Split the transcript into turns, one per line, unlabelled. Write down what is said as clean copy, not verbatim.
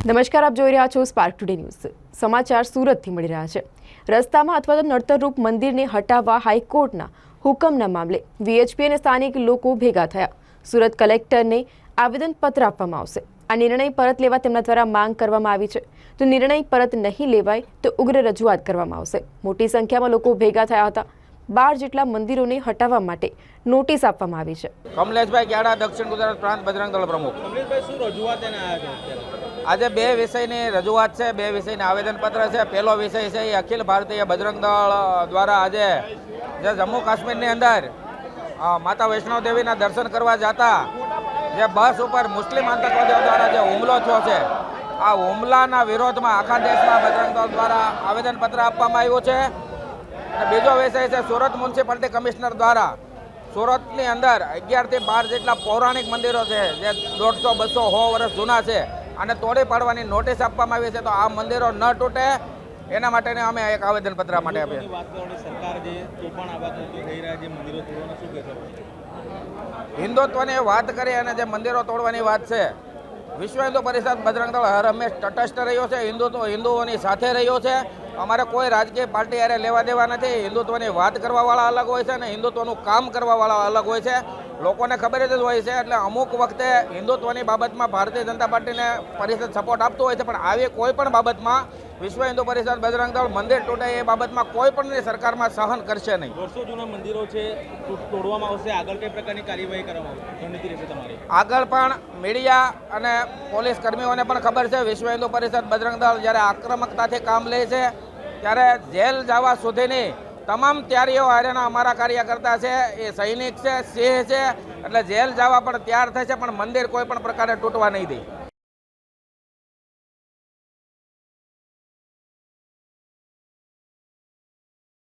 નમસ્કાર, આપ જોઈ રહ્યા છો સ્પાર્ક ટુડે ન્યૂઝ. સમાચાર સુરતથી મળી રહ્યા છે. રસ્તામાં અથવા તો નડતરરૂપ મંદિરને હટાવવા હાઈકોર્ટના હુકમના મામલે વીએચપી અને સ્થાનિક લોકો ભેગા થયા. સુરત કલેક્ટરને આવેદનપત્ર આપવામાં આવશે. આ નિર્ણય પરત લેવા તેમના દ્વારા માંગ કરવામાં આવી છે. તો નિર્ણય પરત નહીં લેવાય તો ઉગ્ર રજૂઆત કરવામાં આવશે. મોટી સંખ્યામાં લોકો ભેગા થયા હતા. 12 જેટલા મંદિરોને હટાવવા માટે નોટિસ આપવામાં આવી છે.
કમલેશભાઈ ક્યાડા, દક્ષિણ ગુજરાત પ્રાંત બજરંગ દળ પ્રમુખ.
કમલેશભાઈ, શું રજૂઆત એને આવ્યા છે?
આજે બે વિષયની રજૂઆત છે, બે વિષયના આવેદનપત્ર છે. પહેલો વિષય છે એ અખિલ ભારતીય બજરંગ દળ દ્વારા આજે જે જમ્મુ કાશ્મીરની અંદર માતા વૈષ્ણવ દેવીના દર્શન કરવા જતા જે બસ ઉપર મુસ્લિમ આતંકવાદીઓ દ્વારા જે હુમલો થયો છે, આ હુમલાના વિરોધમાં આખા દેશમાં બજરંગ દળ દ્વારા આવેદનપત્ર આપવામાં આવ્યું છે. અને બીજો વિષય છે સુરત મ્યુનિસિપાલિટી કમિશનર દ્વારા સુરતની અંદર 11 થી 12 જેટલા પૌરાણિક મંદિરો છે જે 150, 200, 100 વર્ષ જૂના છે અને તોડી પાડવાની નોટિસ આપવામાં આવી છે. તો આ મંદિરો ન તૂટે એના માટે અમે એક આવેદનપત્ર માટે આપીએ.
સરકાર જે પણ આવા થઈ રહ્યા છે મંદિરો તોડવાના, શું કહેશો?
હિન્દુત્વની વાત કરી અને જે મંદિરો તોડવાની વાત છે, વિશ્વ હિન્દુ પરિષદ બજરંગ દળ હર હંમેશ તટસ્થ રહ્યો છે, હિન્દુઓની સાથે રહ્યો છે. અમારે કોઈ રાજકીય પાર્ટી હારે લેવા દેવા નથી. હિન્દુત્વની વાત કરવાવાળા અલગ હોય છે અને હિન્દુત્વનું કામ કરવાવાળા અલગ હોય છે. લોકોને ખબર જ હોય છે. એટલે અમુક વખતે હિન્દુત્વની બાબતમાં ભારતીય જનતા પાર્ટીને પરિષદ સપોર્ટ આપતું હોય છે, પણ આવી કોઈ પણ બાબતમાં વિશ્વ હિન્દુ પરિષદ બજરંગ દળ મંદિર તૂટે એ બાબતમાં કોઈ પણ સરકારમાં સહન કરશે નહીં.
વર્ષો જૂના મંદિરો છે, તોડવામાં આવશે. આગળ કઈ પ્રકારની કાર્યવાહી કરવામાં આવશે, રણનીતિ રહેશે તમારી?
આગળ પણ મીડિયા અને પોલીસ કર્મીઓને પણ ખબર છે, વિશ્વ હિન્દુ પરિષદ બજરંગ દળ જ્યારે આક્રમકતાથી કામ લે છે ત્યારે જેલ જવા સુધીની તમામ તૈયારીઓ હારેના અમારા કાર્યકર્તા છે, એ સૈનિક છે, સિંહ છે. એટલે જેલ જવા પણ તૈયાર થશે, પણ મંદિર કોઈ પણ પ્રકારે તૂટવા નહીં દે.